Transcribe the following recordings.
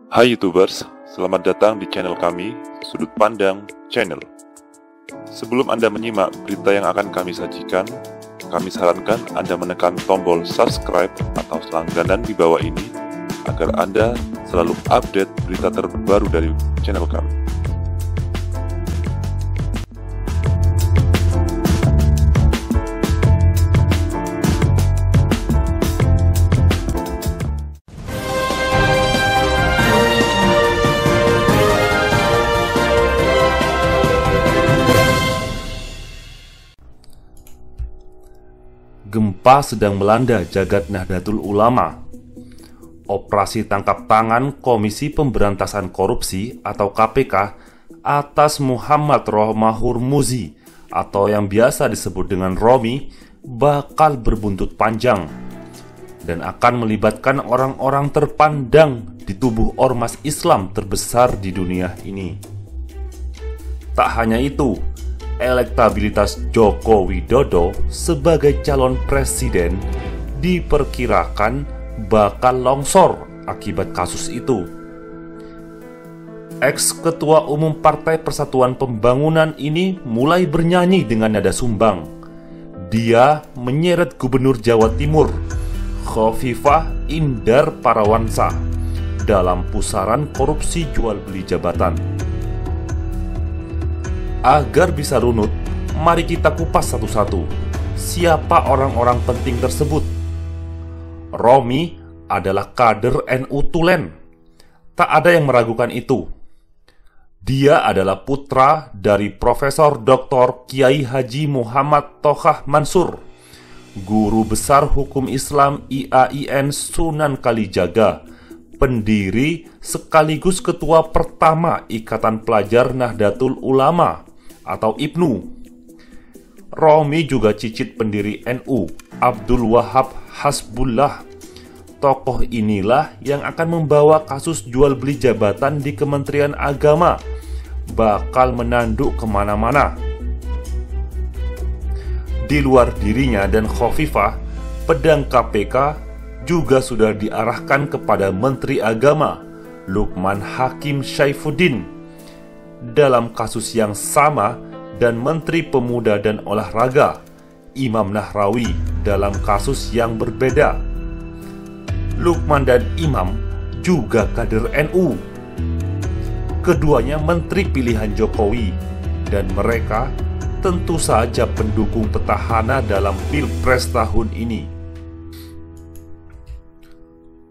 Hai YouTubers, selamat datang di channel kami, Sudut Pandang Channel. Sebelum Anda menyimak berita yang akan kami sajikan, kami sarankan Anda menekan tombol subscribe atau langganan di bawah ini agar Anda selalu update berita terbaru dari channel kami. Gempa sedang melanda jagat Nahdlatul Ulama. Operasi tangkap tangan Komisi Pemberantasan Korupsi atau KPK atas Muhammad Rohmahur Muzi atau yang biasa disebut dengan Romi bakal berbuntut panjang dan akan melibatkan orang-orang terpandang di tubuh ormas Islam terbesar di dunia ini. Tak hanya itu, elektabilitas Joko Widodo sebagai calon presiden diperkirakan bakal longsor akibat kasus itu. Ex-ketua umum Partai Persatuan Pembangunan ini mulai bernyanyi dengan nada sumbang. Dia menyeret Gubernur Jawa Timur, Khofifah Indar Parawansa, dalam pusaran korupsi jual beli jabatan. Agar bisa runut, mari kita kupas satu-satu. Siapa orang-orang penting tersebut? Romi adalah kader NU Tulen. Tak ada yang meragukan itu. Dia adalah putra dari Profesor Dr. Kiai Haji Muhammad Tohah Mansur, guru besar hukum Islam IAIN Sunan Kalijaga, pendiri sekaligus ketua pertama Ikatan Pelajar Nahdlatul Ulama atau IPNU. Romi juga cicit pendiri NU, Abdul Wahab Hasbullah. Tokoh inilah yang akan membawa kasus jual beli jabatan di Kementerian Agama bakal menanduk kemana-mana. Di luar dirinya dan Khofifah, pedang KPK juga sudah diarahkan kepada Menteri Agama Lukman Hakim Saifuddin dalam kasus yang sama, dan Menteri Pemuda dan Olahraga Imam Nahrawi dalam kasus yang berbeda. Lukman dan Imam juga kader NU. Keduanya menteri pilihan Jokowi, dan mereka tentu saja pendukung petahana dalam Pilpres tahun ini.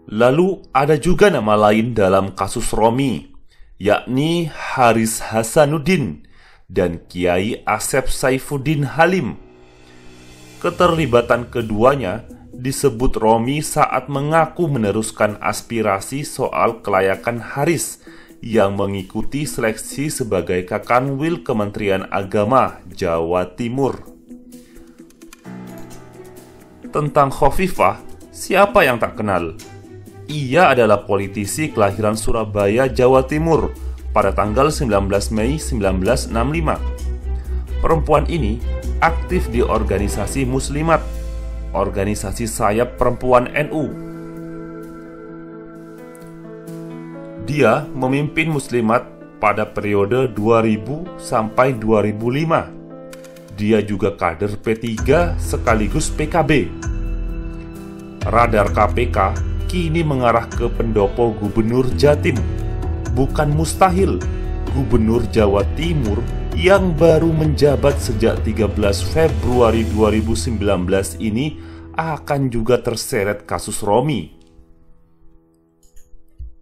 Lalu ada juga nama lain dalam kasus Romi, yakni Haris Hasanuddin dan Kiai Asep Saifuddin Halim. Keterlibatan keduanya disebut Romi saat mengaku meneruskan aspirasi soal kelayakan Haris yang mengikuti seleksi sebagai Kakanwil Kementerian Agama Jawa Timur. Tentang Khofifah, siapa yang tak kenal? Ia adalah politisi kelahiran Surabaya, Jawa Timur pada tanggal 19 Mei 1965. Perempuan ini aktif di organisasi Muslimat, organisasi sayap perempuan NU. Dia memimpin Muslimat pada periode 2000 sampai 2005. Dia juga kader P3 sekaligus PKB. Radar KPK kini mengarah ke pendopo Gubernur Jatim. Bukan mustahil Gubernur Jawa Timur yang baru menjabat sejak 13 Februari 2019 ini akan juga terseret kasus Romi.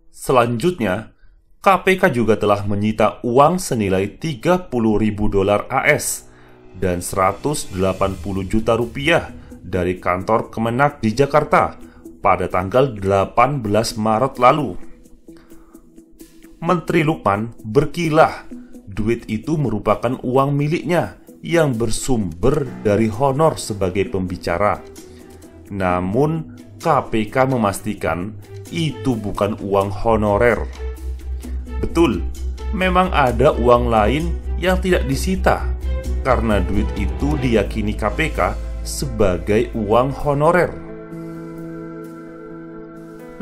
Selanjutnya, KPK juga telah menyita uang senilai 30.000 dolar AS dan 180 juta rupiah dari kantor Kemenak di Jakarta pada tanggal 18 Maret lalu. Menteri Lukman berkilah duit itu merupakan uang miliknya yang bersumber dari honor sebagai pembicara. Namun KPK memastikan itu bukan uang honorer. Betul, memang ada uang lain yang tidak disita karena duit itu diyakini KPK sebagai uang honorer.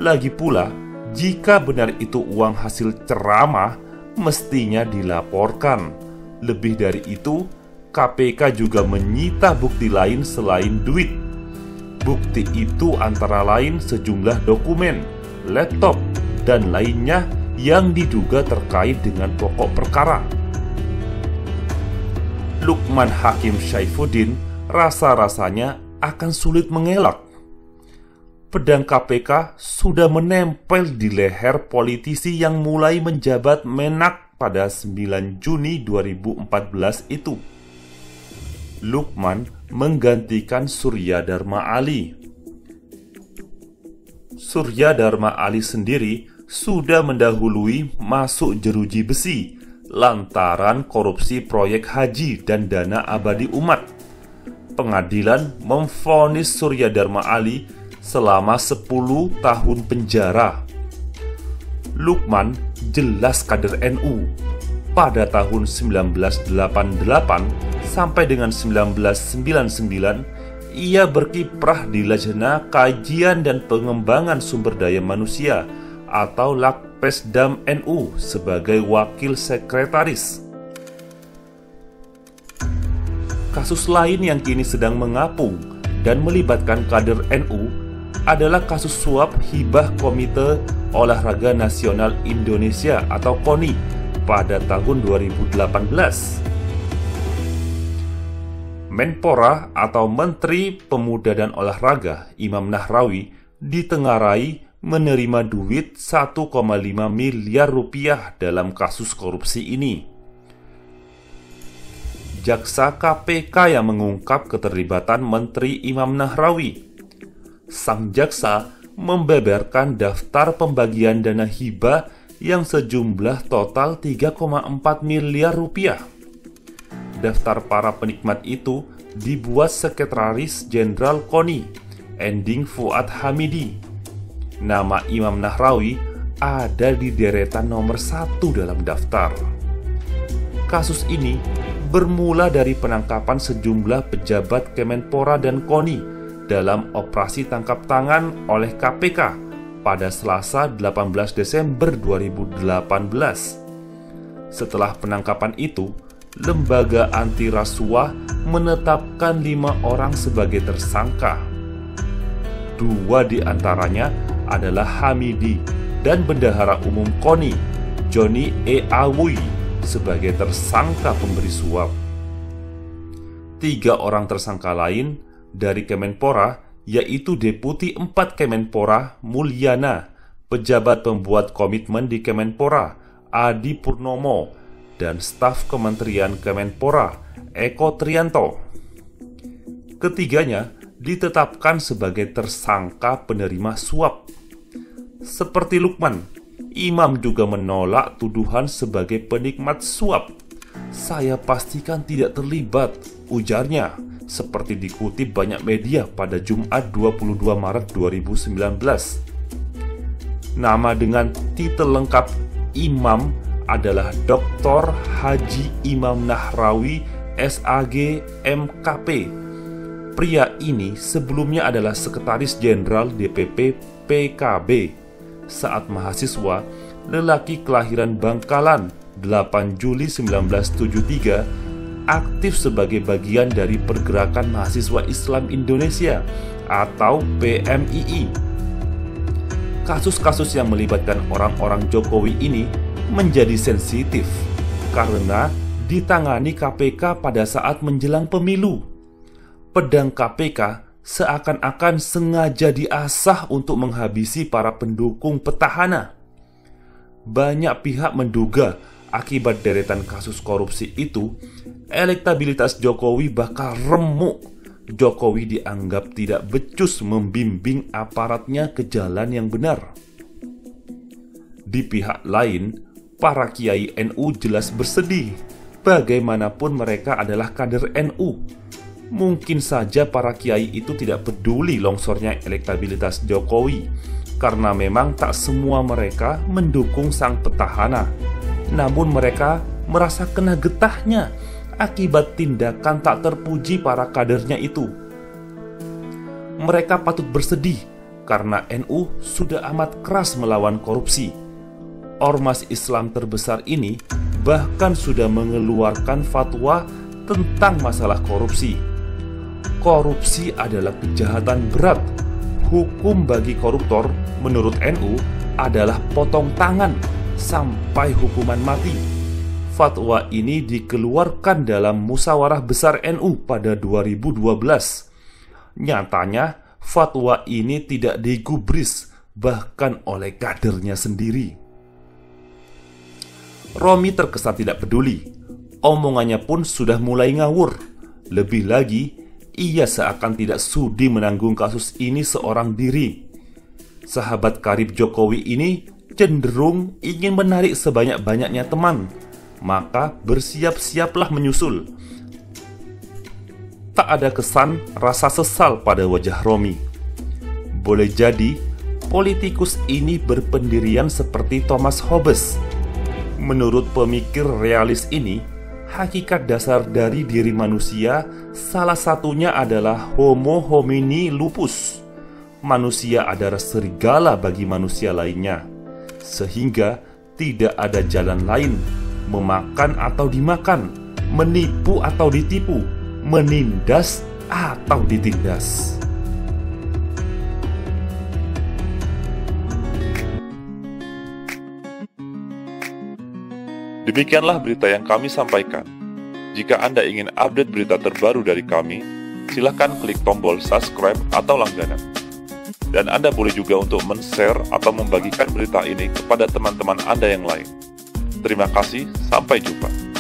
Lagi pula, Jika benar itu uang hasil ceramah, mestinya dilaporkan. Lebih dari itu, KPK juga menyita bukti lain selain duit. Bukti itu antara lain sejumlah dokumen, laptop, dan lainnya yang diduga terkait dengan pokok perkara. Lukman Hakim Saifuddin rasa-rasanya akan sulit mengelak. Pedang KPK sudah menempel di leher politisi yang mulai menjabat Menak pada 9 Juni 2014 itu. Lukman menggantikan Surya Dharma Ali. Surya Dharma Ali sendiri sudah mendahului masuk jeruji besi lantaran korupsi proyek haji dan dana abadi umat. Pengadilan memvonis Surya Dharma Ali selama 10 tahun penjara. Lukman jelas kader NU. Pada tahun 1988 sampai dengan 1999, ia berkiprah di Lajnah Kajian dan Pengembangan Sumber Daya Manusia atau Lakpesdam NU sebagai wakil sekretaris. Kasus lain yang kini sedang mengapung dan melibatkan kader NU adalah kasus suap hibah Komite Olahraga Nasional Indonesia atau KONI pada tahun 2018. Menpora atau Menteri Pemuda dan Olahraga Imam Nahrawi ditengarai menerima duit 1,5 miliar rupiah dalam kasus korupsi ini. Jaksa KPK yang mengungkap keterlibatan Menteri Imam Nahrawi. Sang jaksa membeberkan daftar pembagian dana hibah yang sejumlah total 3,4 miliar rupiah. Daftar para penikmat itu dibuat Sekretaris Jenderal KONI, Ending Fuad Hamidi. Nama Imam Nahrawi ada di deretan nomor 1 dalam daftar. Kasus ini bermula dari penangkapan sejumlah pejabat Kemenpora dan KONI dalam operasi tangkap tangan oleh KPK pada Selasa 18 Desember 2018. Setelah penangkapan itu, lembaga anti rasuah menetapkan 5 orang sebagai tersangka. 2 di antaranya adalah Hamidi dan Bendahara Umum KONI, Joni E. Awi, sebagai tersangka pemberi suap. 3 orang tersangka lain dari Kemenpora, yaitu Deputi 4 Kemenpora Mulyana, pejabat pembuat komitmen di Kemenpora Adi Purnomo, dan staf Kementerian Kemenpora Eko Trianto. Ketiganya ditetapkan sebagai tersangka penerima suap. Seperti Lukman, Imam juga menolak tuduhan sebagai penikmat suap. "Saya pastikan tidak terlibat," ujarnya, seperti dikutip banyak media pada Jumat 22 Maret 2019. Nama dengan titel lengkap Imam adalah Dr. Haji Imam Nahrawi SAG MKP. Pria ini sebelumnya adalah Sekretaris Jenderal DPP PKB. Saat mahasiswa, lelaki kelahiran Bangkalan 8 Juli 1973, aktif sebagai bagian dari Pergerakan Mahasiswa Islam Indonesia atau PMII. Kasus-kasus yang melibatkan orang-orang Jokowi ini menjadi sensitif karena ditangani KPK pada saat menjelang pemilu. Pedang KPK seakan-akan sengaja diasah untuk menghabisi para pendukung petahana. Banyak pihak menduga akibat deretan kasus korupsi itu, elektabilitas Jokowi bakal remuk. Jokowi dianggap tidak becus membimbing aparatnya ke jalan yang benar. Di pihak lain, para kiai NU jelas bersedih. Bagaimanapun mereka adalah kader NU. Mungkin saja para kiai itu tidak peduli longsornya elektabilitas Jokowi, karena memang tak semua mereka mendukung sang petahana. Namun mereka merasa kena getahnya akibat tindakan tak terpuji para kadernya itu. Mereka patut bersedih karena NU sudah amat keras melawan korupsi. Ormas Islam terbesar ini bahkan sudah mengeluarkan fatwa tentang masalah korupsi. Korupsi adalah kejahatan berat. Hukum bagi koruptor menurut NU adalah potong tangan sampai hukuman mati. Fatwa ini dikeluarkan dalam musyawarah besar NU pada 2012. Nyatanya, fatwa ini tidak digubris bahkan oleh kadernya sendiri. Romi terkesan tidak peduli. Omongannya pun sudah mulai ngawur. Lebih lagi, ia seakan tidak sudi menanggung kasus ini seorang diri. Sahabat karib Jokowi ini cenderung ingin menarik sebanyak-banyaknya teman, maka bersiap-siaplah menyusul. Tak ada kesan rasa sesal pada wajah Romi. Boleh jadi politikus ini berpendirian seperti Thomas Hobbes. Menurut pemikir realis ini, hakikat dasar dari diri manusia salah satunya adalah homo homini lupus. Manusia adalah serigala bagi manusia lainnya, sehingga tidak ada jalan lain: memakan atau dimakan, menipu atau ditipu, menindas atau ditindas. Demikianlah berita yang kami sampaikan. Jika Anda ingin update berita terbaru dari kami, silakan klik tombol subscribe atau langganan. Dan Anda boleh juga untuk men-share atau membagikan berita ini kepada teman-teman Anda yang lain. Terima kasih, sampai jumpa.